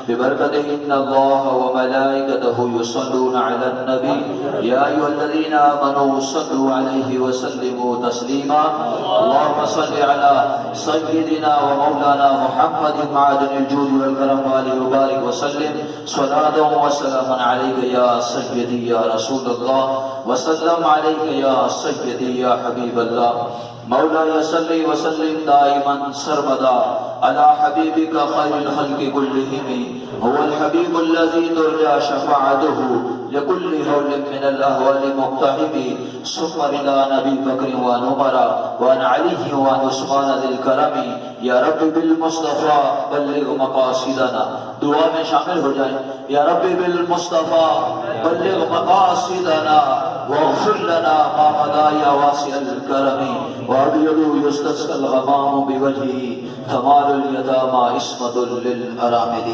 ببركته إن الله وملائكته يصلون على النبي يا أيها الذين آمنوا صلوا عليه وسلموا تسليما اللهم صل على سيدنا ومولانا محمد معدن الجود والكرم وآله وبارك وسلم صلاة وسلاما عليك يا سيدي يا رسول الله وسلم عليك يا سيدي يا حبيب الله مولاي صل وسلم دائما سرمدا على حبيبك خير الخلق كلهم هو الحبيب الذي ترجى شفاعته لكل هول من الأهوال مقتحم ثم إلى نبي بكر وعمر وعن علي وعن عثمان ذي الكرم یا رب بالمصطفیٰ بلغ مقاصدنا دعا میں شامل ہو جائیں یا رب بالمصطفیٰ بلغ مقاصدنا واغفر لنا ما مضى يا واسع الكرم وابيض يستسقى الغمام بوجهه ثمار اليتامى عصمة للأرامل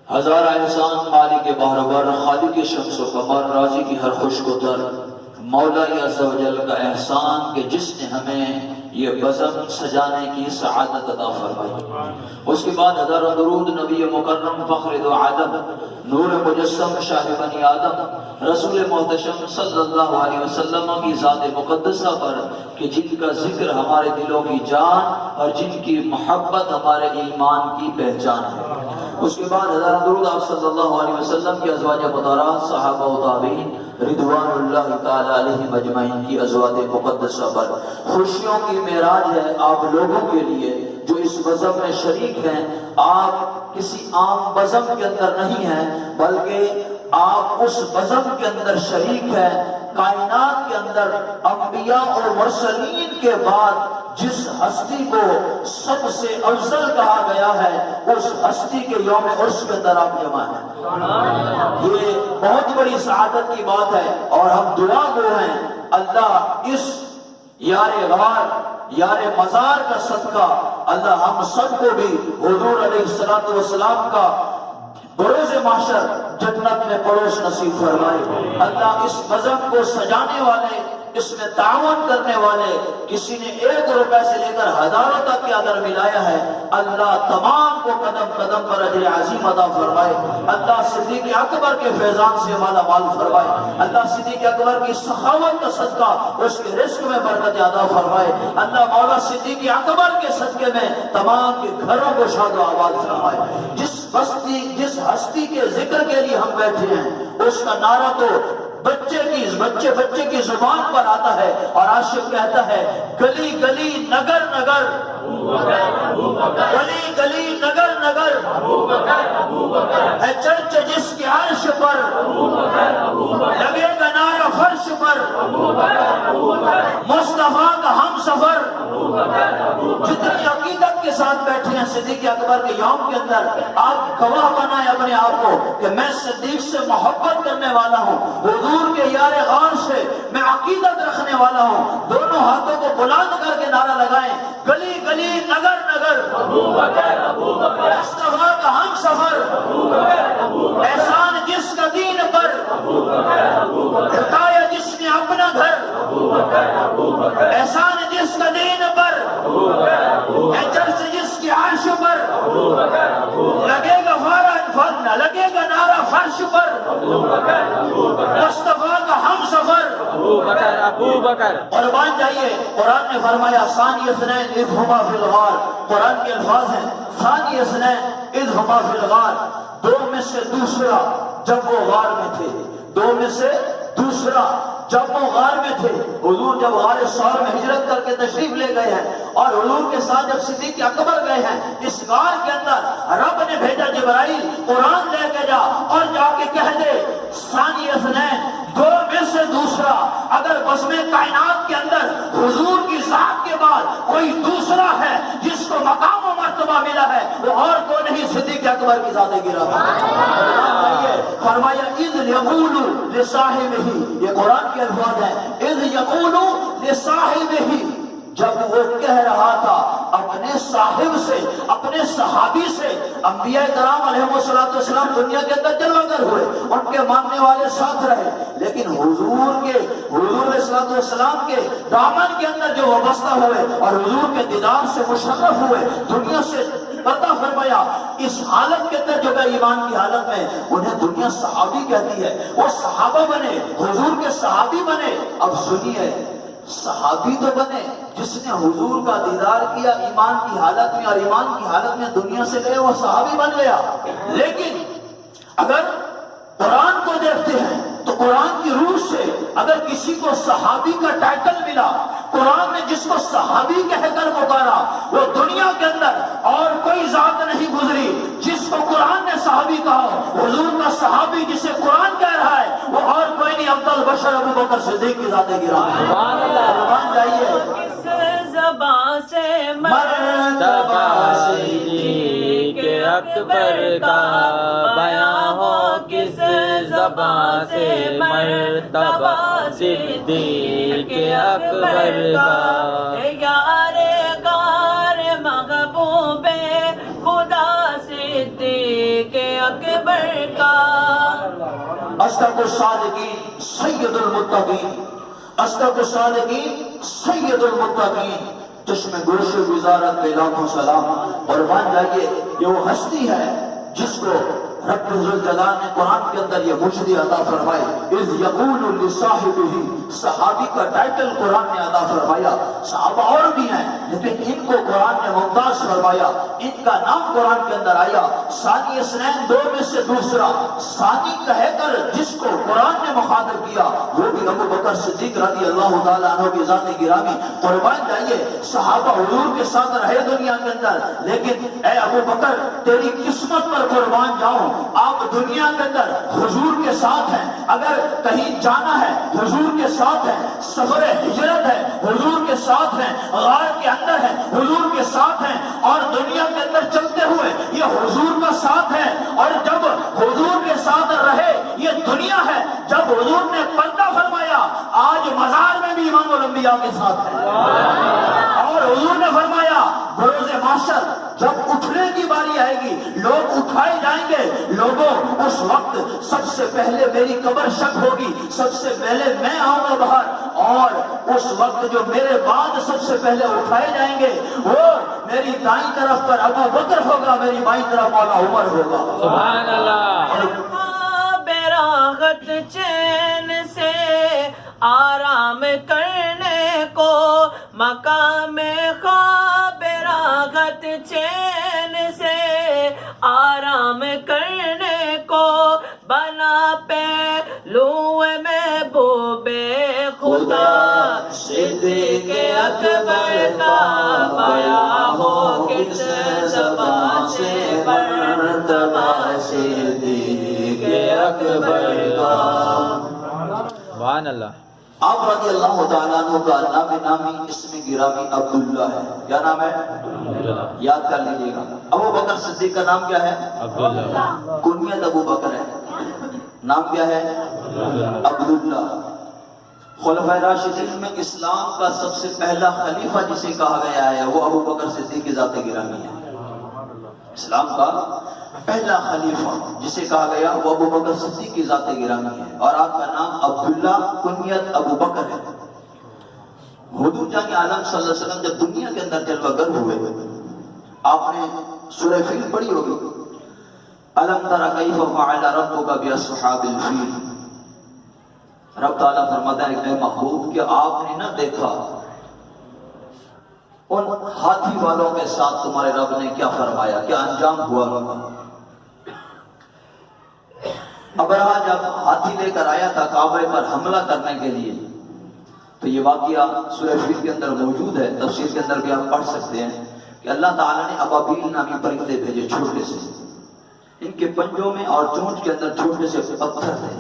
ہزار احسان مالک بہر خالق شمس و قمر رازق کی ہر خشک و تر مولا عز و جل کا احسان کہ جس نے ہمیں یہ بزم سجانے کی سعادت عطا فرمائی اس کے بعد ہزاروں درود نبی مکرم فخر دو عالم نور مجسم شاہ بنی آدم رسول محتشم صلی اللہ علیہ وسلم کی ذات مقدسہ پر کہ جن کا ذکر ہمارے دلوں کی جان اور جن کی محبت ہمارے ایمان کی پہچان ہے اس کے بعد ہزاروں درود آپ صلی اللہ علیہ وسلم کی ازواج مطہرات صحابہ و تابعین رضوان اللہ تعالی علیہ مجمعین کی ازواج مقدسہ پر خوشیوں کی معراج ہے آپ لوگوں کے لیے جو اس بزم میں شریک ہیں آپ کسی عام بزم کے اندر نہیں ہیں بلکہ آپ اس بزم کے اندر شریک ہیں کائنات کے اندر انبیاء اور مرسلین کے بعد جس ہستی کو سب سے افضل کہا گیا ہے اس ہستی کے یوم عرس کے اندر آپ جمع ہیں یہ بہت بڑی سعادت کی بات ہے اور ہم دعا گو ہیں اللہ اس یار غار یار مزار کا صدقہ اللہ ہم سب کو بھی حضور علیہ السلام کا بروز محشر جنت میں پڑوس نصیب فرمائے اللہ اس بزم کو سجانے والے اس میں تعاون کرنے والے کسی نے 1 روپے سے لے کر ہزاروں تک کے اجر ملایا ہے اللہ تمام کو قدم قدم پر اجر عظیم عطا فرمائے اللہ صدیق اکبر کے فیضان سے مالا مال فرمائے اللہ صدیق اکبر کی سخاوت کا صدقہ اس کے رزق میں برکت عطا فرمائے اللہ مولا صدیق اکبر کے صدقے میں تمام کے گھروں کو شاد و آباد فرمائے جس ہستی کے ذکر کے لیے ہم بیٹھے ہیں اس کا نعرہ تو بچے کی زبان پر آتا ہے اور عاشق کہتا ہے گلی گلی نگر نگر گلی گلی نگر نگر ہے چرچ جس کے عرش پر لگے گا نعرہ فرش پر مصطفیٰ کا ہم سفر جتنی عقیدت کے ساتھ بیٹھے ہیں صدیق اکبر کے یوم کے اندر آپ گواہ بنائیں اپنے آپ کو کہ میں صدیق سے محبت کرنے والا ہوں حضور کے یار غار سے میں عقیدت رکھنے والا ہوں دونوں ہاتھوں کو بلند کر کے نعرہ لگائیں گلی گلی نگر نگر مصطفیٰ کا ہم سفر احسان جس کا دین پر بتایا جس نے اپنا گھر احسان جس کا دین پر چرچ جس کی عرش پر لگے گا نہ لگے گا نعرہ فرش پر مصطفیٰ کا ہم سفر قربان جائیے قرآن نے فرمایا ثانی اثنین اذ ہما فی الغار قرآن کے الفاظ ہیں ثانی اثنین اذ ہما فی الغار دو میں سے دوسرا جب وہ غار میں تھے دو میں سے دوسرا جب وہ غار میں تھے حضور جب غار ثور میں ہجرت کر کے تشریف لے گئے ہیں اور حضور کے ساتھ جب صدیق اکبر گئے ہیں اس غار کے اندر رب نے بھیجا جبرائیل قرآن لے کے جا اور جا کے کہہ دے ثانی اثنین دو میں سے دوسرا اگر بزم کائنات کے اندر حضور کی ذات کے بعد کوئی دوسرا ہے جس کو مقام و مرتبہ ملا ہے وہ اور کو نہیں صدیق اکبر کی ذات گرا فرمایا اذ یقول لصاحبہ یہ قرآن کے الفاظ ہیں اذ یقول لصاحبہ جب وہ کہہ رہا تھا اپنے صاحب سے، اپنے صحابی سے انبیاء کرام علیہ السلام دنیا کے اندر جلوہ گر ہوئے، ان کے ماننے والے ساتھ رہے، لیکن حضور علیہ السلام کے دامن کے اندر جو وابستہ ہوئے اور حضور کے دیدار سے مشرف ہوئے، دنیا سے پردہ فرمایا، اس حالت کے اندر جو ہے ایمان کی حالت میں انہیں دنیا صحابی کہتی ہے، وہ صحابہ بنے، حضور کے صحابی بنے۔ اب سنیے، صحابی تو بنے جس نے حضور کا دیدار کیا ایمان کی حالت میں، اور ایمان کی حالت میں دنیا سے گئے، وہ صحابی بن گیا۔ لیکن اگر قرآن کو دیکھتے ہیں تو قرآن کی روح سے اگر کسی کو صحابی کا ٹائٹل ملا، قرآن نے جس کو صحابی کہہ کر پکارا، وہ دنیا کے اندر اور کوئی ذات نہیں گزری جس کو قرآن نے صحابی کہا۔ حضور کا صحابی جسے قرآن کہہ رہا ہے وہ اور کوئی نہیں، افضل بشر ابو بکر صدیق کی ذات گرامی۔ سبحان اللہ۔ قربان جائیے، کس زبان سے مرتبہ صدیق اکبر کا بیاں ہو، کس زبان سے مرتبہ صدیق اکبر کا، یار غار محبوب خدا صدیق اکبر کا۔ اصدق الصادقین سید المتقین، اصدق الصادقین سید المتقین، چشم گوش وزارت پہ لاکھوں سلام۔ اور مان جائیے یہ وہ ہستی ہے جس کو رب ذوالجلال نے قرآن کے اندر یہ مجدی عطا فرمائی، اذ یقول لصاحبہ، صحابی کا ٹائٹل قرآن نے عطا فرمایا۔ صحابہ اور بھی ہیں لیکن ان کو قرآن نے ممتاز فرمایا، ان کا نام قرآن کے اندر آیا۔ ثانی اثنین، دو میں سے دوسرا، ثانی کہہ کر جس کو قرآن نے مخاطب کیا وہ بھی ابو بکر صدیق رضی اللہ تعالیٰ عنہ کی ذات گرامی۔ قربان جائیے، صحابہ حضور کے ساتھ رہے دنیا کے اندر، لیکن اے ابو بکر تیری قسمت پر قربان جاؤں، آپ دنیا کے اندر حضور کے ساتھ ہیں، اگر کہیں جانا ہے حضور کے ساتھ ہیں، سفر ہجرت ہے حضور کے ساتھ ہیں، غار کے اندر ہے حضور کے ساتھ ہیں، اور دنیا کے اندر چلتے ہوئے یہ حضور کا ساتھ ہے۔ اور جب حضور کے ساتھ رہے یہ دنیا ہے، جب حضور نے پردہ فرمایا آج مزار میں بھی امام الانبیاء کے ساتھ ہے، اور حضور نے فرمایا بروز محشر جب اٹھنے کی باری آئے گی، لوگ اٹھائے جائیں گے، لوگوں اس وقت سب سے پہلے میری قبر شک ہوگی، سب سے پہلے میں آؤں گا باہر، اور اس وقت جو میرے بعد سب سے پہلے اٹھائے جائیں گے وہ میری دائیں طرف پر ابو بکر ہوگا، میری بائیں طرف مولا عمر ہوگا۔ سبحان اللہ۔ براغت چین سے آرام کرنے کو، مقام خواب راغت چین سے آرام کرنے کو، بنا پہلو محبوب خدا صدیق اکبر کا بیاں ہو، کس زبان سے مرتبہ صدیق اکبر کا۔ سبحان اللہ۔ آپ رضی اللہ تعالیٰ عنہ کا نامی اسم گرامی عبداللہ ہے۔ کیا نام ہے؟ یاد کر لیجیے گا۔ ابو بکر صدیق کا نام کیا ہے؟ عبداللہ۔ کنیت ابو بکر ہے، نام کیا ہے؟ عبداللہ۔ خلفائے راشدین میں اسلام کا سب سے پہلا خلیفہ جسے کہا گیا ہے وہ ابو بکر صدیق کی ذات گرامی ہے۔ اسلام کا پہلا خلیفہ جسے کہا گیا وہ ابو بکر صدیق کی ذات گرامی ہے، اور آپ کا نام عبداللہ کنیت ابو بکر ہے۔ حضور جان عالم صلی اللہ علیہ وسلم جب دنیا کے اندر جلوہ گر ہوئے، آپ نے سورہ فیل پڑھی ہوگی، الم تر کیف فعل ربک باصحاب الفیل۔ رب تعالیٰ فرماتا ہے کہ محبوب کہ آپ نے نہ دیکھا ان ہاتھی والوں کے ساتھ تمہارے رب نے کیا فرمایا، کیا انجام ہوا ان کا۔ ابرہا جب ہاتھی لے کر آیا تھا کعبہ پر حملہ کرنے کے لیے، تو یہ واقعہ سورہ فیل کے اندر موجود ہے، تفسیر کے اندر بھی آپ پڑھ سکتے ہیں کہ اللہ تعالیٰ نے ابابیل نامی پرندے بھیجے چھوٹے سے، ان کے پنجوں میں اور چونچ کے اندر چھوٹے سے پتھر تھے۔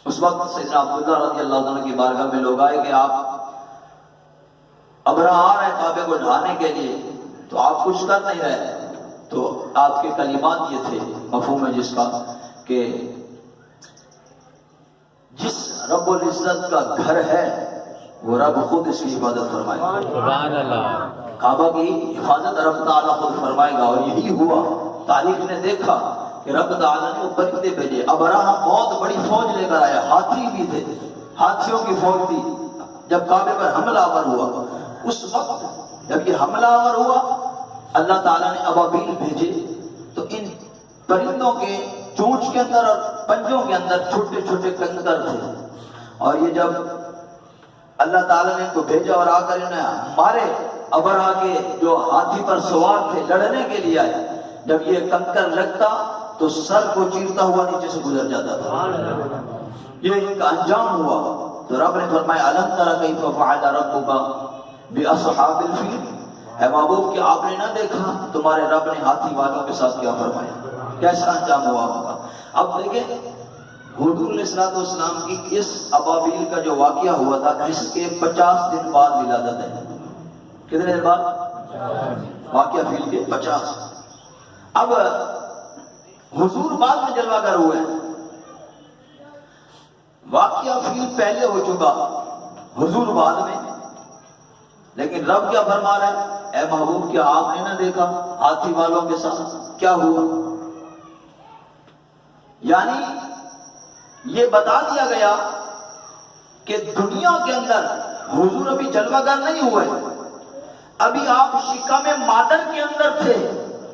اس وقت سیدنا عبداللہ رضی اللہ عنہ کی بارگاہ میں لوگ آئے کہ آپ ابرہا آ رہے کعبے کو ڈھانے کے لیے تو آپ کچھ کر نہیں رہے، تو آپ کے کلمات یہ تھے، مفہوم ہے جس کا کہ جس رب العزت کا گھر ہے وہ رب خود اس کی حفاظت فرمائے گا. سبحان اللہ. کعبہ کی حفاظت رب تعالیٰ خود فرمائے گا. اور یہی ہوا. تاریخ نے دیکھا کہ رب تعالیٰ نے وہ پرندے بھیجے. ابرہہ بہت بڑی فوج لے کر آیا, ہاتھی بھی تھے, ہاتھیوں کی فوج تھی. جب کعبے پر حملہ آور ہوا, اس وقت جب یہ حملہ آور ہوا, اللہ تعالیٰ نے ابابیل بھیجے تو ان پرندوں کے چونچ کے اندر اور پنجوں کے اندر چھوٹے چھوٹے کنکر تھے. اور یہ جب اللہ تعالیٰ نے ان کو بھیجا اور آ کر انہیں مارے, ابرہہ کے جو ہاتھی پر سوار تھے لڑنے کے لیے آئے, جب یہ کنکر لگتا تو سر کو چیرتا ہوا نیچے سے گزر جاتا تھا. یہ ان کا انجام ہوا. تو رب نے فرمایا الم تر کیف فعل ربک باصحاب الفیل, اے محبوب کہ آپ نے نہ دیکھا تمہارے رب نے ہاتھی والوں کے ساتھ کیا فرمایا, کیسا انجام ہوا ہوگا. اب دیکھیں حضور علیہ الصلوۃ والسلام کی اس ابابیل کا جو واقعہ ہوا تھا, اس کے 50 دن بعد ولادت ہے. کتنے دن بعد واقعہ فیل کے 50. اب حضور بعد میں جلوہ گر ہوئے ہیں, واقعہ فیل پہلے ہو چکا, حضور بعد میں. لیکن رب کیا فرما رہا ہے, اے محبوب کیا آپ نے نہ دیکھا ہاتھی والوں کے ساتھ کیا ہوا. یعنی یہ بتا دیا گیا کہ دنیا کے اندر حضور ابھی جلوہ گر نہیں ہوئے, ابھی آپ شکم مادر کے اندر تھے.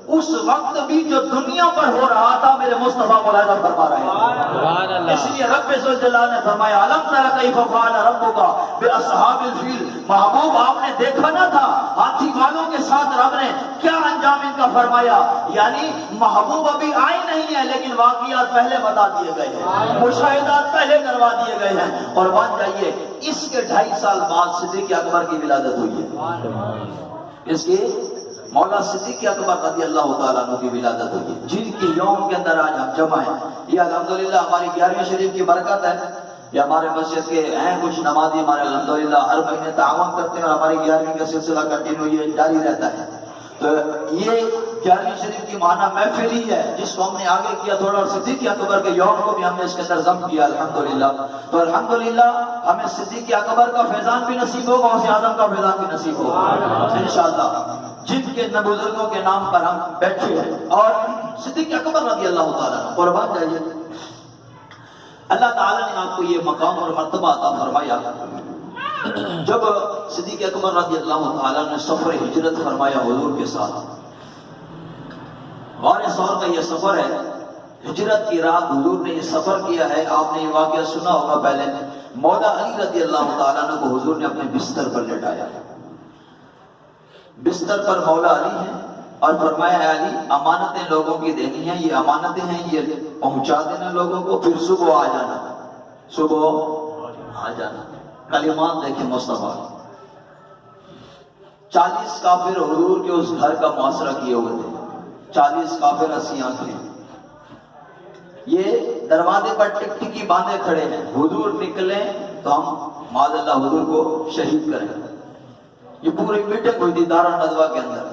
اس وقت بھی جو دنیا پر ہو رہا تھا میرے مصطفیٰ مولانا فرما رہے ہیں. اس لیے رب ذوالجلال نے فرمایا الم تر کیف فعل ربک باصحاب الفیل, محبوب آپ نے دیکھا نہ تھا ہاتھی والوں کے ساتھ رب نے کیا انجام ان کا فرمایا. یعنی محبوب ابھی آئے نہیں ہے, لیکن واقعات پہلے بتا دیے گئے ہیں, مشاہدات پہلے کروا دیے گئے ہیں. اور مان جائیے اس کے 2.5 سال بعد صدیق اکبر کی ولادت ہوئی ہے. اس کی مولا صدیق اکبر رضی اللہ تعالیٰ عنہ کی ولادت ہوئی, جن کی یوم کے اندر آج ہم جمع ہیں. یہ الحمدللہ ہماری 11ویں شریف کی برکت ہے. یہ ہمارے مسجد کے ہیں کچھ نمازی ہمارے الحمدللہ ہر مہینے تعاون کرتے ہیں, اور ہماری 11ویں کا سلسلہ کنٹینیو یہ جاری رہتا ہے. تو یہ 11ویں شریف کی معنی محفل ہی ہے جس کو ہم نے آگے کیا تھوڑا, اور صدیق اکبر کے یوم کو بھی ہم نے اس کے اندر ضم کیا الحمدللہ. تو الحمدللہ ہمیں صدیق اکبر کا فیضان بھی نصیب ہوگا, غوث اعظم کا فیضان بھی نصیب ہوگا انشاءاللہ, جن کے بزرگوں کے نام پر ہم بیٹھے ہیں. اور صدیق اکبر رضی اللہ تعالیٰ قربان جائیے, اللہ تعالیٰ نے آپ کو یہ مقام اور مرتبہ عطا فرمایا. جب صدیق اکبر رضی اللہ تعالیٰ نے سفر ہجرت فرمایا حضور کے ساتھ, غار ثور کا یہ سفر ہے, ہجرت کی رات حضور نے یہ سفر کیا ہے. آپ نے یہ واقعہ سنا ہوگا پہلے, مولا علی رضی اللہ تعالیٰ عنہ کو حضور نے اپنے بستر پر لٹایا. بستر پر مولا علی ہیں اور فرمایا اے علی امانتیں لوگوں کی دینی ہیں, یہ امانتیں ہیں, یہ پہنچا دینا لوگوں کو, پھر صبح آ جانا, صبح آ جانا. کلمات دیکھیں مصطفیٰ, 40 کافر حضور کے اس گھر کا محاصرہ کیے ہوئے تھے. 40 کافر 80 آنکھیں, یہ دروازے پر ٹک ٹکی باندھے کھڑے ہیں. حضور نکلیں تو ہم معاذ اللہ حضور کو شہید کریں. یہ پوری میٹنگ ہوئی تھی دارالندوا کے اندر,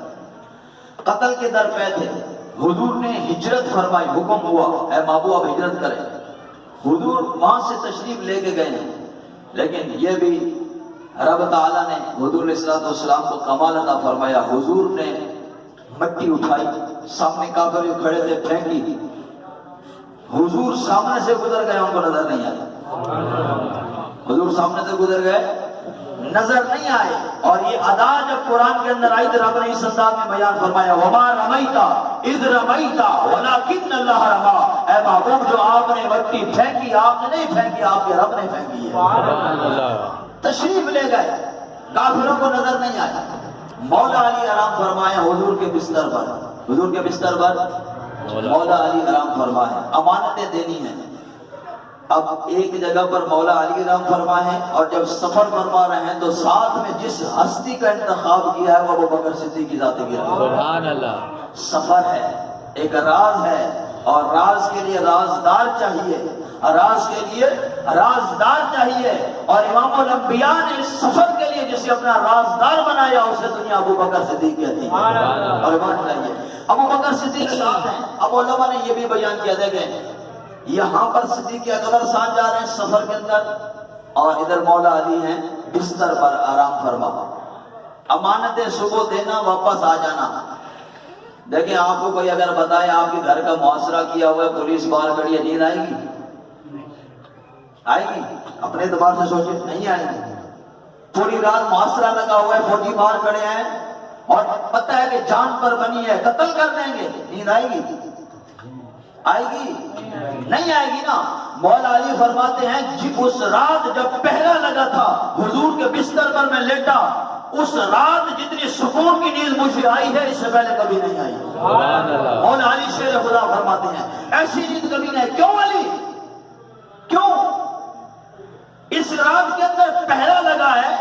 قتل کے در پہ تھے. حضور نے ہجرت فرمائی, حکم ہوا اے محبوب اب ہجرت کریں. حضور وہاں سے تشریف لے کے گئے ہیں, لیکن یہ بھی رب تعالیٰ نے حضور علیہ الصلوۃ والسلام کو کمال عطا فرمایا. حضور نے مٹی اٹھائی, سامنے کافر جو کھڑے تھے پھینکی, حضور سامنے سے گزر گئے, ان کو نظر نہیں آیا. حضور سامنے سے گزر گئے, نظر نہیں آئے. اور یہ ادا جب قرآن کے اندر آئی تو رب نے اس انداز میں بیان فرمایا وما رمیتا اذ رمیتا ولکن اللہ رما, اے محبوب جو آپ نے مٹی پھینکی آپ نے نہیں پھینکی, آپ کے رب نے پھینکی ہے. تشریف لے گئے, کافروں کو نظر نہیں آیا. مولا علی آرام فرمایا حضور کے بستر پر, حضور کے بستر پر مولا علی آرام فرمائے, امانتیں دینی ہیں. اب ایک جگہ پر مولا علی رحم فرما ہے, اور جب سفر فرما رہے ہیں تو ساتھ میں جس ہستی کا انتخاب کیا ہے وہ ابو بکر صدیق کی ذات گرامی. سبحان اللہ. سفر ہے, ایک راز ہے, اور راز کے لیے رازدار چاہیے, راز کے لیے رازدار چاہیے. اور امام الانبیاء نے اس سفر کے لیے جسے اپنا رازدار بنایا اسے دنیا ابو بکر صدیق کہتی ہے. اور مان چاہیے ابو بکر صدیق ساتھ ہیں. اب علماء نے یہ بھی بیان کیا, دیکھیں یہاں پر صدیق اکبر ساتھ جا رہے ہیں سفر کے اندر, اور ادھر مولا علی ہیں بستر پر آرام فرما. امانتیں صبح دینا واپس آ جانا. دیکھیں آپ کو کوئی اگر بتائے آپ کے گھر کا محاصرہ کیا ہوا ہے, پولیس باہر کھڑی ہے, نیند آئے گی؟ آئے گی؟ اپنے اعتبار سے سوچیں, نہیں آئے گی. پوری رات محاصرہ لگا ہوا ہے, فوجی باہر کھڑے ہیں اور پتہ ہے کہ جان پر بنی ہے, قتل کر دیں گے, نیند آئے گی؟ آئے گی؟ نہیں آئے گی نا. مولا علی فرماتے ہیں جی اس رات جب پہلا لگا تھا حضور کے بستر پر میں لیٹا, اس رات جتنی سکون کی نیند مجھے آئی ہے اس سے پہلے کبھی نہیں آئی. مولا علی شیر خدا فرماتے ہیں ایسی نیند کبھی نہیں. کیوں علی؟ کیوں؟ اس رات کے اندر پہلا لگا ہے,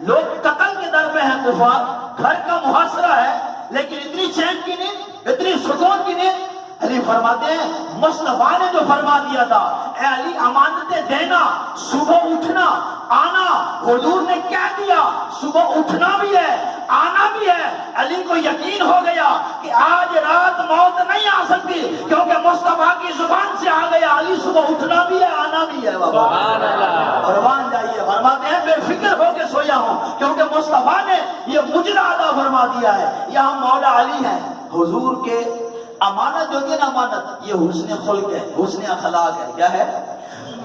لوگ قتل کے در پہ ہیں, کفار, گھر کا محاصرہ ہے, لیکن اتنی چین کی نیند, اتنی سکون کی نیند. علی فرماتے ہیں مصطفیٰ نے جو فرما دیا تھا اے علی امانتیں دینا, صبح اٹھنا آنا, حضور نے کہہ دیا صبح اٹھنا بھی ہے آنا بھی ہے. علی کو یقین ہو گیا کہ آج رات موت نہیں آ سکتی کیونکہ مصطفیٰ کی زبان سے آ گیا علی صبح اٹھنا بھی ہے آنا بھی ہے. قربان جائیے. فرماتے ہیں بے فکر ہو کے سویا ہوں کیونکہ مصطفیٰ نے یہ مجرا ادا فرما دیا ہے. یہاں مولا علی ہیں, حضور کے امانت جو ہے نا, امانت یہ حسن خلق ہے, حسن اخلاق ہے. کیا ہے؟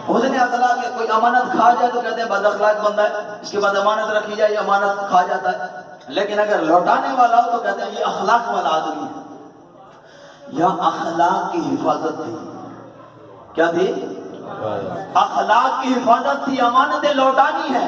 حسن اخلاق ہے. کوئی امانت کھا جائے تو کہتے ہیں بد اخلاق بندہ ہے, اس کے بعد امانت رکھی جائے یہ امانت کھا جاتا ہے. لیکن اگر لوٹانے والا ہو تو کہتے ہیں یہ اخلاق والا آدمی ہے. یہاں اخلاق کی حفاظت تھی. کیا تھی؟ اخلاق کی حفاظت تھی, امانتیں لوٹانی ہے.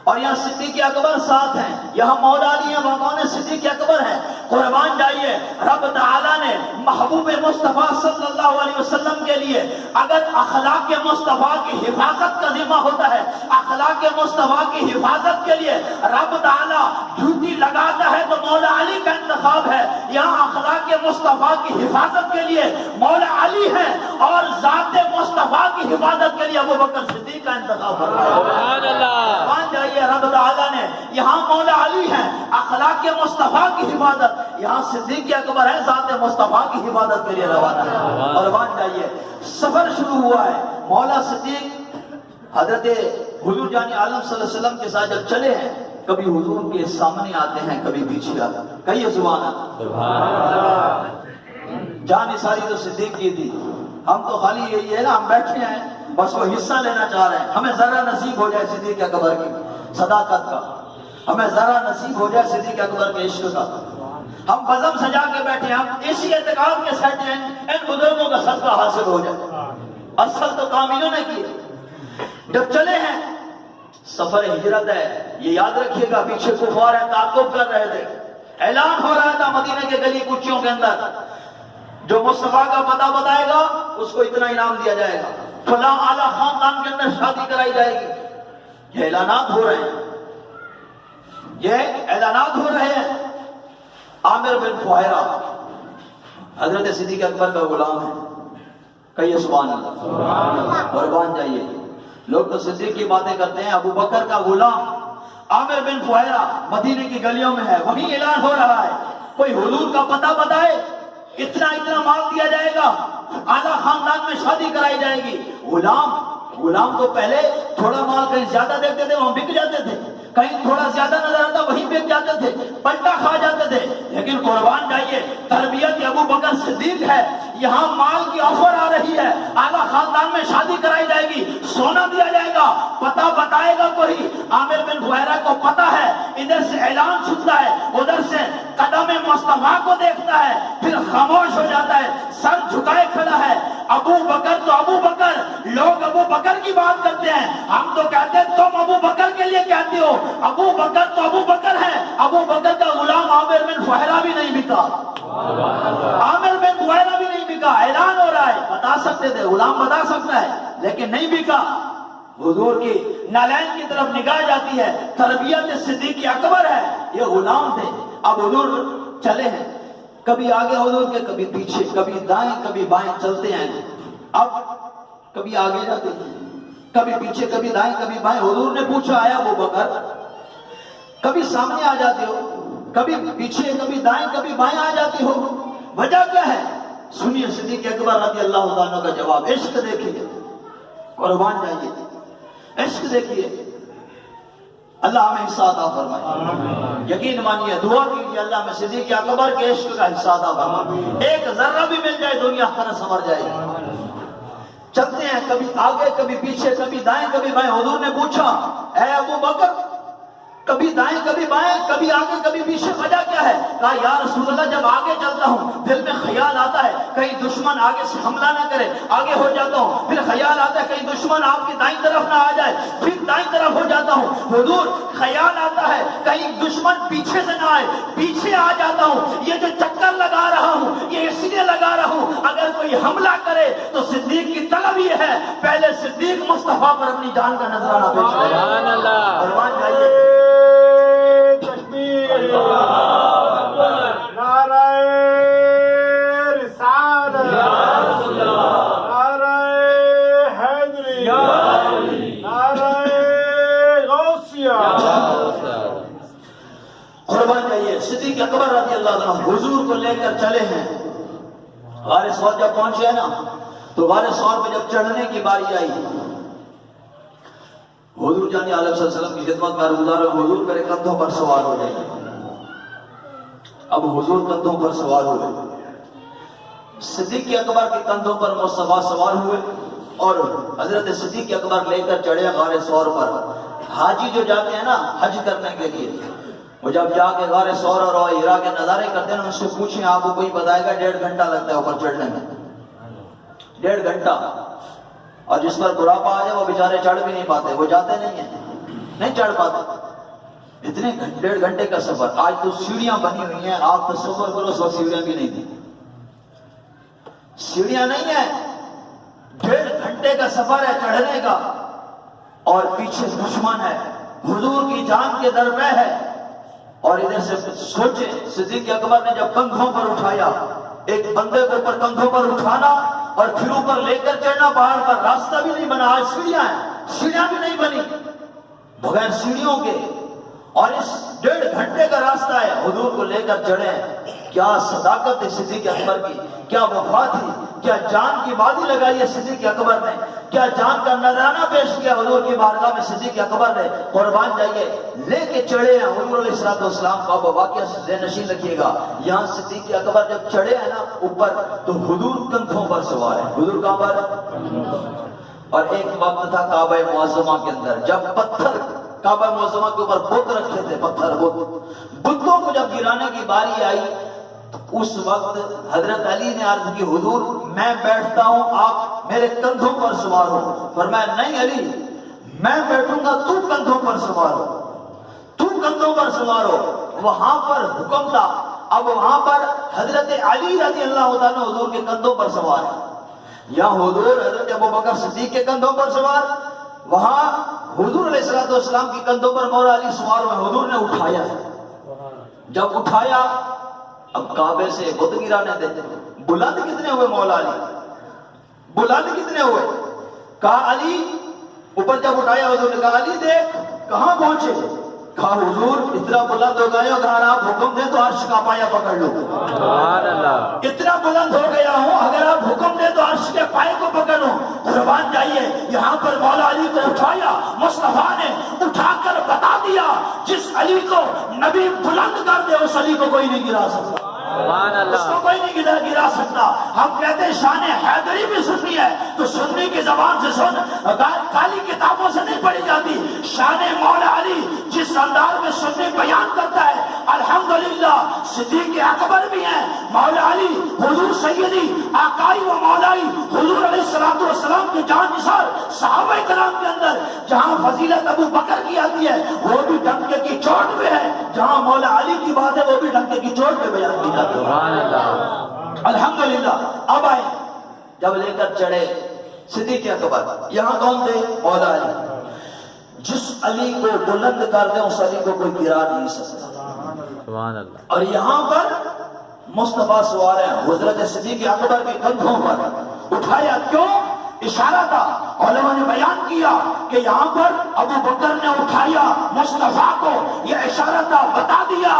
اور یہاں صدیق اکبر ساتھ ہیں, یہاں مولا علی ہیں, وہاں کون ہے؟ صدیق اکبر ہیں. قربان جائیے, رب تعالیٰ نے محبوب مصطفیٰ صلی اللہ علیہ وسلم کے لیے اگر اخلاق مصطفیٰ کی حفاظت کا ذمہ ہوتا ہے, اخلاق مصطفیٰ کی حفاظت کے لیے رب تعالیٰ ڈیوٹی لگاتا ہے تو مولا علی کا انتخاب ہے. یہاں اخلاق مصطفیٰ کی حفاظت کے لیے مولا علی ہیں اور ذات مصطفیٰ کی حفاظت کے لیے ابو بکر صدیق کا انتخاب ہے. سبحان اللہ. مان جائیے رب تعالیٰ نے یہاں مولا علی ہیں اخلاق مصطفیٰ کی حفاظت, یہاں صدیق اکبر ہے ذات مصطفیٰ کی حفاظت کے لیے روانہ ہے. اور مان جائیے سفر شروع ہوا ہے. مولا صدیق حضرت حضور جان عالم صلی اللہ علیہ وسلم کے ساتھ جب چلے ہیں, کبھی حضور کے سامنے آتے ہیں کبھی پیچھے آتے ہیں. کہیے سبحان اللہ. جان ساری تو صدیق کی تھی, ہم تو خالی یہی ہے نا, ہم بیٹھے ہیں بس وہ حصہ لینا چاہ رہے ہیں. ہمیں ذرا نصیب ہو جائے صدیق اکبر کی صداقت کا, ہمیں ذرا نصیب ہو جائے صدیق اکبر کے عشق کا. ہم بزم سجا کے بیٹھے, ہم اسی اعتقاد کے ساتھ ہیں ان بزرگوں کا صدقہ حاصل ہو جائے. اصل تو کام انہوں نے کیے. جب چلے ہیں سفر ہجرت ہے, یہ یاد رکھیے گا پیچھے کفار ہیں تعاقب کر رہے تھے. اعلان ہو رہا تھا مدینے کے گلی کوچیوں کے اندر جو مصطفیٰ کا پتہ بتائے گا اس کو اتنا انعام دیا جائے گا, فلاں اعلیٰ خاندان کے اندر شادی کرائی جائے گی. یہ اعلانات ہو رہے ہیں, یہ اعلانات ہو رہے ہیں. عامر بن فہیرہ حضرت صدیق اکبر کا غلام ہے. کہیے سبحان اللہ. قربان جائیے. لوگ تو صدیق کی باتیں کرتے ہیں, ابو بکر کا غلام عامر بن فہیرہ مدینے کی گلیوں میں ہے. وہیں اعلان ہو رہا ہے کوئی حضور کا پتہ بتائے, اتنا مال دیا جائے گا, اعلیٰ خاندان میں شادی کرائی جائے گی. غلام تو پہلے تھوڑا مال کہیں زیادہ دیتے تھے وہاں بک جاتے تھے, کہیں تھوڑا زیادہ نظر آتا وہیں بک جاتے تھے, پلٹا کھا جاتے تھے. لیکن قربان جائیے تربیت ابو بکر صدیق ہے. یہاں مال کی آفر آ رہی ہے, اعلیٰ خاندان میں شادی کرائی جائے گی, سونا دیا جائے گا, پتہ بتائے گا کوئی. عامر بن فہیرہ کو پتہ ہے, ادھر سے اعلان سنتا ہے, ادھر سے قدم مصطفیٰ کو دیکھتا ہے, پھر خاموش ہو جاتا ہے, سر جھکائے کھڑا ہے. ابو بکر تو ابو بکر, لوگ ابو بکر کی بات کرتے ہیں, ہم تو کہتے ہیں تم ابو بکر کے لیے کہتے ہو. ابو بکر تو ابو بکر ہے. ابو بکر کا غلام عامر بن فہیرہ بھی نہیں بکا, عامر بن فہیرہ بھی نہیں بکا. اعلان ہو رہا ہے, بتا سکتے تھے, غلام بتا سکتا ہے, لیکن نہیں بکا. حضور کی نالین کی طرف نگاہ جاتی ہے, تربیت صدیق اکبر ہے, یہ غلام تھے. اب حضور چلے ہیں, کبھی آگے حضور کے کبھی پیچھے, کبھی دائیں کبھی بائیں چلتے ہیں. اب کبھی آگے جاتے ہیں, کبھی پیچھے, کبھی دائیں کبھی بائیں. حضور نے پوچھا آیا ابو بکر کبھی سامنے آ جاتے ہو, کبھی پیچھے, کبھی دائیں کبھی بائیں آ جاتی ہو, وجہ کیا ہے؟ سنیے صدیق اکبر رضی اللہ تعالیٰ کا جواب. عشق دیکھیے, قربان جائیے, عشق دیکھیے. اللہ ہمیں حصہ عطا فرمائے. یقین مانیے, دعا کیجیے اللہ میں صدیق اکبر کے عشق کا حصہ عطا فرمائے. ایک ذرہ بھی مل جائے دنیا طرح سنور جائے. چلتے ہیں کبھی آگے کبھی پیچھے, کبھی دائیں کبھی بائیں. حضور نے پوچھا اے ابو بکر, کبھی دائیں کبھی بائیں, کبھی آگے کبھی پیچھے, وجہ کیا ہے؟ کہا یا رسول اللہ جب آگے چلتا ہوں دل میں خیال آتا ہے کہیں دشمن آگے سے حملہ نہ کرے, آگے ہو جاتا ہوں. پھر خیال آتا ہے کہیں دشمن آپ کی دائیں طرف نہ آ جائے, پھر دائیں طرف ہو جاتا ہوں. حضور خیال آتا ہے کہیں دشمن پیچھے سے نہ آئے, پیچھے آ جاتا ہوں. یہ جو چکر لگا رہا ہوں یہ اس لیے لگا رہا ہوں اگر کوئی حملہ کرے تو صدیق کی طلب یہ ہے پہلے صدیق مصطفیٰ پر اپنی جان کا نذرانہ پیش کرے. سبحان اللہ. قربان جائیے. نعرہ رسالت, نعرہ حیدری, نعرہ غوثیہ. قربان جائیے. صدیق اکبر رضی اللہ عنہ حضور کو لے کر چلے ہیں. غار ثور جب پہنچے نا تو غار ثور پہ جب چڑھنے کی باری آئی, حضور جانی عالم صلی اللہ علیہ وسلم کی خدمت کا گزار, حضور میرے کندھوں پر سوار ہو جائے. اب حضور کندھوں پر سوار ہوئے, صدیق اکبر کے کندھوں پر مصطفیٰ سوار ہوئے اور حضرت صدیق اکبر لے کر چڑھے غار ثور پر. حاجی جو جاتے ہیں نا حج کرنے کے لیے, وہ جب جا کے غار ثور اور ہیرا کے نظارے کرتے ہیں ان سے پوچھیں آپ کو کوئی بتائے گا 1.5 گھنٹہ لگتا ہے اوپر چڑھنے میں, 1.5 گھنٹہ. اور جس پر بڑھاپا آ جائے وہ بیچارے چڑھ بھی نہیں پاتے, وہ جاتے نہیں ہیں, نہیں چڑھ پاتے. اتنے 1.5 گھنٹے کا سفر. آج تو سیڑھیاں بنی ہوئی ہیں, آپ تصور کرو اس وقت سیڑھیاں بھی نہیں تھی. سیڑھیاں نہیں ہیں, 1.5 گھنٹے کا سفر ہے چڑھنے کا, اور پیچھے دشمن ہے, حضور کی جان کے درپے ہے. اور ادھر سے سوچے صدیق اکبر نے جب کندھوں پر اٹھایا, ایک بندے کو اوپر کندھوں پر اٹھانا اور پھر اوپر لے کر چڑھنا پہاڑ پر, راستہ بھی نہیں بنا. آج سیڑھیاں ہیں, سیڑھیاں بھی نہیں بنی بغیر سیڑھیوں کے, اور اس 1.5 گھنٹے کا راستہ ہے. حضور کو لے کر چڑھے. کیا صداقت ہے صدیق اکبر کی, کیا وفا تھی, کیا جان کی بازی لگائی ہے صدیق اکبر نے, کیا جان کا نذرانہ پیش کیا حضور کی بارگاہ میں صدیق اکبر نے. قربان جائیے. لے کے چڑھے ہیں حضور علیہ السلام کا واقعہ ذہن نشین رکھیے گا. یہاں صدیق اکبر جب چڑھے ہیں نا اوپر تو حضور کندھوں پر سوار ہے. حضور کہاں پر؟ اور ایک وقت تھا کعبہ معظمہ کے اندر جب پتھر کعبہ معظمہ کے اوپر بت رکھے تھے, پتھر بتوں کو جب گرانے کی باری آئی اس وقت حضرت علی نے عرض کی حضور میں بیٹھتا ہوں آپ میرے کندھوں پر سوار ہو. فرمایا نہیں علی میں بیٹھوں گا تو کندھوں پر سوار ہو, تو کندھوں پر سوار ہو. وہاں پر حکم تھا. اب وہاں پر حضرت علی رضی اللہ تعالیٰ حضور کے کندھوں پر سوار ہے. یہاں حضور حضرت ابوبکر صدیق کے کندھوں پر سوار, وہاں حضور علیہ السلام کی کندھوں پر مولا علی سوار ہوئے. حضور نے اٹھایا ہے. جب اٹھایا اب کعبے سے بت گرانے دیتے. بلند کتنے ہوئے مولا علی, بلند کتنے ہوئے؟ کہا علی, اوپر جب اٹھایا حضور نے کہا علی دیکھ کہاں پہنچے. کہا حضور اتنا بلند ہو گئے اگر آپ حکم دیں تو عرش کا پایا پکڑ لو. سبحان اللہ. اتنا بلند ہو گیا ہوں اگر آپ حکم دیں تو عرش کے پائے کو پکڑ لو. قربان جائیے. یہاں پر مولا علی کو اٹھایا, مصطفیٰ نے اٹھا کر بتا دیا جس علی کو نبی بلند کر دے اس علی کو کوئی نہیں گرا سکتا, سبحان اس اللہ. کو کوئی نہیں گرا سکتا. ہم کہتے ہیں شان حیدری بھی سننی ہے تو سننی کی زبان سے سن, کالی کتابوں سے نہیں پڑھی جاتی. شان مولا علی جس انداز میں سننی بیان کرتا ہے الحمدللہ. صدیق اکبر بھی ہیں, مولا علی حضور سیدی آقائی و مولائی حضور علیہ السلام کی جان نثار صحابہ کرام کے اندر جہاں فضیلت ابو بکر کی آتی ہے وہ بھی ڈنکے کی چوٹ پہ ہے, جہاں مولا علی کی بات ہے وہ بھی ڈنکے کی چوٹ پہ بیان کی جاتی ہے. سبحان اللہ. الحمدللہ. اب آئے جب لے کر چڑھے صدیق اکبر. یہاں کون تھے؟ مولا علی. جس علی کو بلند کر دیں اس علی کو کوئی گرا نہیں سکتا. سبحان اللہ. اور یہاں پر مصطفیٰ سوار ہیں حضرت صدیق اکبر کے کندھوں پر. اٹھایا کیوں؟ اشارہ تھا. علماء نے بیان کیا کہ یہاں پر ابو بکر نے اٹھایا مصطفیٰ کو, یہ اشارہ تھا, بتا دیا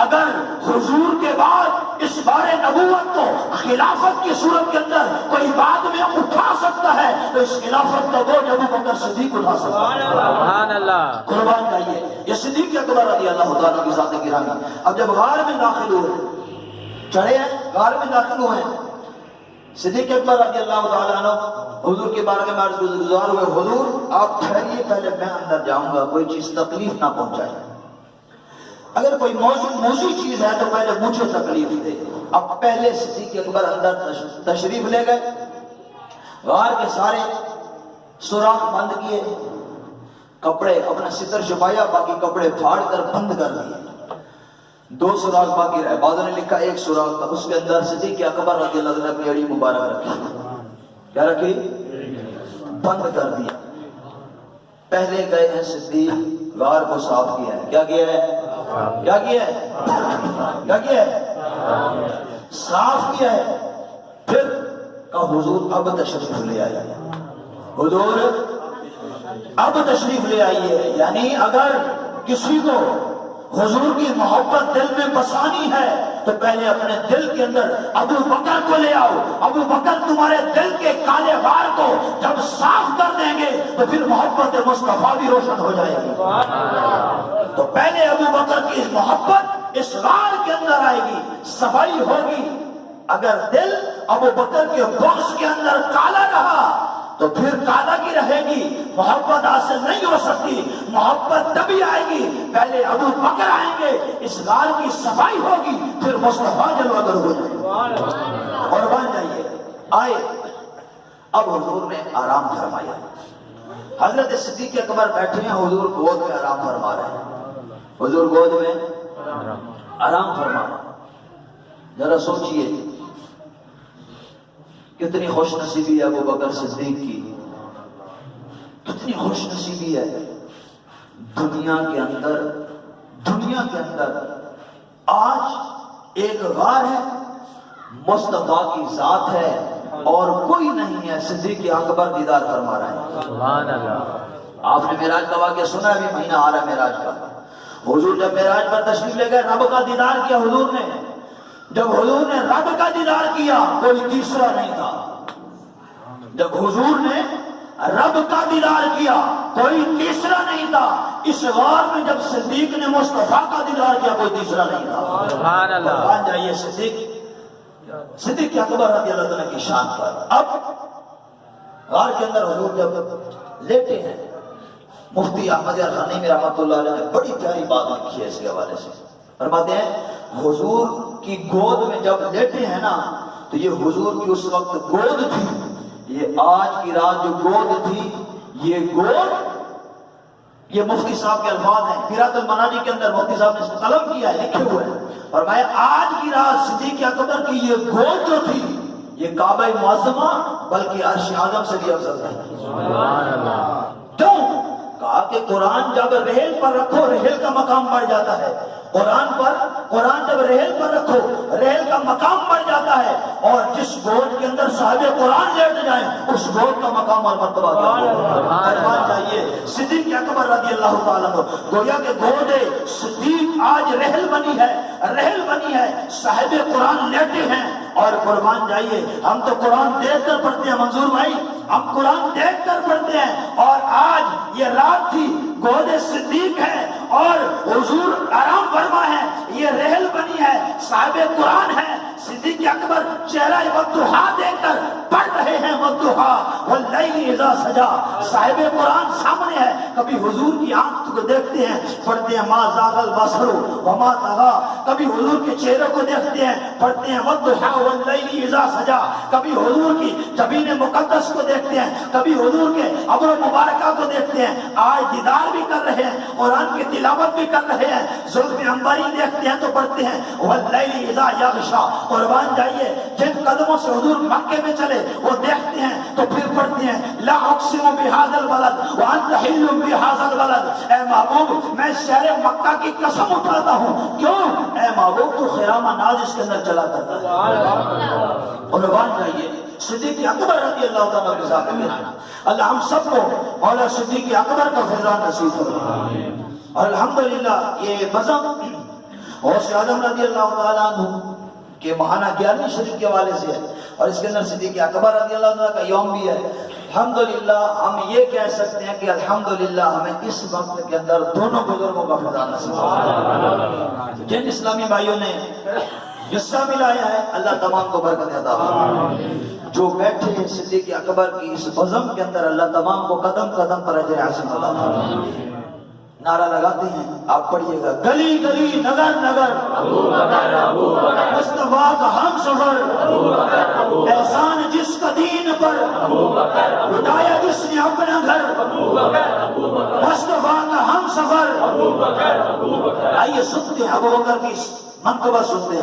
اگر حضور کے بعد اس بار نبوت کو خلافت کی صورت کے اندر کوئی بعد میں اٹھا سکتا ہے تو اس خلافت کا بوجھ ابو بکر صدیق اٹھا سکتا ہے. سبحان اللہ. قربان جائیے. یہ صدیق اکبر رضی اللہ تعالیٰ کی ذات گرامی. اب جب غار میں داخل ہوئے, چڑھے ہیں, غار میں داخل ہوئے ہیں, صدیق اکبر رضی اللہ تعالیٰ عنہ حضور کے بارگاہ میں عرض گزار ہوئے, حضور آپ ٹھہریے, پہلے میں اندر جاؤں گا, کوئی چیز تکلیف نہ پہنچائے, اگر کوئی موضوع چیز ہے تو پہلے مجھے تکلیف دے. اب پہلے صدیق اکبر اندر تشریف لے گئے, غار کے سارے سوراخ بند کیے, کپڑے اپنا ستر چھپایا, باقی کپڑے پھاڑ کر بند کر دیے. 2 سوراخ باقی رہے. بعضوں نے لکھا 1 سوراخ تھا, اس کے اندر صدیق اکبر رضی اللہ عنہ نے اپنی اڑی مبارک رکھی. کیا رکھی؟ بند کر دیا. پہلے گئے ہیں صدیق, غار کو صاف کیا ہے. کیا کیا ہے؟ کیا کیا ہے؟ کیا کیا ہے؟ صاف کیا ہے. پھر کہا حضور اب تشریف لے آئیے, حضور اب تشریف لے آئیے. یعنی اگر کسی کو حضور کی محبت دل میں بسانی ہے تو پہلے اپنے دل کے اندر ابو بکر کو لے آؤ. ابو بکر تمہارے دل کے کالے غار کو جب صاف کر دیں گے تو پھر محبت مصطفیٰ بھی روشن ہو جائے گی. تو پہلے ابو بکر کی محبت اس غار کے اندر آئے گی, صفائی ہوگی. اگر دل ابو بکر کے بغض کے اندر کالا رہا تو پھر کالا کی رہے گی, محبت حاصل نہیں ہو سکتی. محبت تبھی آئے گی پہلے ابو بکر آئیں گے, اس غار کی صفائی ہوگی, پھر مصطفیٰ جلوہ گر ہو جائے گا. اور بن جائیے. آئے, اب حضور نے آرام فرمایا. حضرت صدیق اکبر بیٹھے ہیں, حضور گود میں آرام فرما رہے ہیں. حضور گود میں آرام فرما رہے ہیں. ذرا سوچئے کتنی خوش نصیبی ہے ابو بکر صدیق کی, کتنی خوش نصیبی ہے. دنیا کے اندر آج ایک غار ہے, مصطفیٰ کی ذات ہے, اور کوئی نہیں ہے. صدیق اکبر دیدار فرما رہے ہیں. سبحان اللہ. آپ نے معراج کا واقعہ سنا ہے, ابھی مہینہ آ رہا ہے معراج کا. حضور جب معراج پر تشریف لے گئے, رب کا دیدار کیا حضور نے. جب حضور نے رب کا دیدار کیا کوئی تیسرا نہیں تھا. جب حضور نے رب کا دیدار کیا کوئی تیسرا نہیں تھا. اس غار میں جب صدیق نے مصطفیٰ کا دیدار کیا کوئی تیسرا نہیں تھا. سبحان اللہ. قربان جائیے صدیق اکبر رضی اللہ عنہ کی شان پر. اب غار کے اندر حضور جب لیٹے ہیں, مفتی احمد الغنیمی رحمۃ اللہ علیہ نے بڑی پیاری بات لکھی ہے اس کے حوالے سے. فرماتے ہیں حضور کی گود میں جب لیٹے ہیں نا تو یہ حضور کی اس وقت گود تھی, یہ آج کی رات جو گود تھی, یہ گود, یہ مفتی صاحب کے الفاظ ہیں, قرات المناجی کے اندر مفتی صاحب نے اس کو قلم کیا ہے, لکھے ہوئے ہیں. فرمایا آج کی رات صدیق اکبر کی یہ گود جو تھی یہ کعبہ معظمہ بلکہ عرش اعظم سے بھی افضل ہے. سبحان اللہ. کیوں؟ کہا کہ قرآن جب ریل پر رکھو ریل کا مقام بڑھ جاتا ہے. قرآن جب ریل پر رکھو ریل کا مقام بڑھ جاتا ہے, اور جس گود کے اندر صاحب قرآن لیٹ جائیں اس گود کا مقام اور مرتبہ فرمان چاہیے. صدیق اکبر رضی اللہ تعالیٰ عنہ گویا کہ گود صدیق آج رحل بنی ہے, صاحب قرآن لیٹے ہیں. اور قربان جائیے, ہم تو قرآن دیکھ کر پڑھتے ہیں منظور بھائی, ہم قرآن دیکھ کر پڑھتے ہیں, اور آج یہ رات تھی, گود صدیق ہے اور حضور آرام فرما ہے, یہ رحل بنی ہے, صاحب قرآن ہے. صدیق اکبر چہرہ والضحا دیکھ کر پڑھ رہے ہیں, والضحا واللیل اذا سجا. صاحب قرآن سامنے ہے, کبھی حضور کی آنکھ کو دیکھتے ہیں پڑھتے ہیں ما زاغ البصر وما طغى, کبھی حضور کے چہرے کو دیکھتے ہیں پڑھتے ہیں والضحا واللیل اذا سجا, کبھی حضور کی جبین مقدس کو دیکھتے ہیں, کبھی حضور کے ابرو مبارکہ کو دیکھتے ہیں. آج دیدار بھی کر رہے ہیں, قرآن کی تلاوت بھی کر رہے ہیں, زلف عنبری دیکھتے ہیں تو پڑھتے ہیں واللیل اذا یغشا. قربان جائیے, جن قدموں سے حضور مکے میں چلے وہ دیکھتے ہیں تو پھر پڑھتے ہیں لا اقسم بهذا البلد وانت حل بهذا البلد. اے محبوب میں شہر مکہ کی قسم اٹھاتا ہوں. کیوں؟ اے محبوب تو خیام ناز اس کے اندر چلا کرتا ہے. قربان جائیے, صدیق اکبر رضی اللہ تعالیٰ کے ساتھ گرانا. اللہ ہم سب کو مولا صدیق اکبر کا فیضان نصیب فرمائے. اور الحمدللہ یہ بزم غوث اعظم رضی اللہ تعالیٰ عنہ کہ ماہانہ 11ویں شریف کے حوالے سے ہے اور اس کے اندر صدیق اکبر رضی اللہ عنہ کا یوم بھی ہے. الحمدللہ ہم یہ کہہ سکتے ہیں کہ الحمدللہ ہمیں اس وقت کے اندر دونوں بزرگوں کا فیضان نصیب ہوا. جن اسلامی بھائیوں نے حصہ ملایا ہے اللہ تمام کو برکت عطا فرمائے. جو بیٹھے ہیں صدیق اکبر کی اس بزم کے اندر اللہ تمام کو قدم قدم پر اجر عظیم عطا فرمائے. نعرہ لگاتے ہیں آپ پڑھیے گا. گلی گلی نگر نگر مصطفیٰ کا ہم سفر, احسان جس کا دین پر, اٹھایا جس نے اپنا گھر, مصطفیٰ کا ہم سفر. آئیے سنتے ہیں ابو بکر کی منقبہ سنتے ہیں.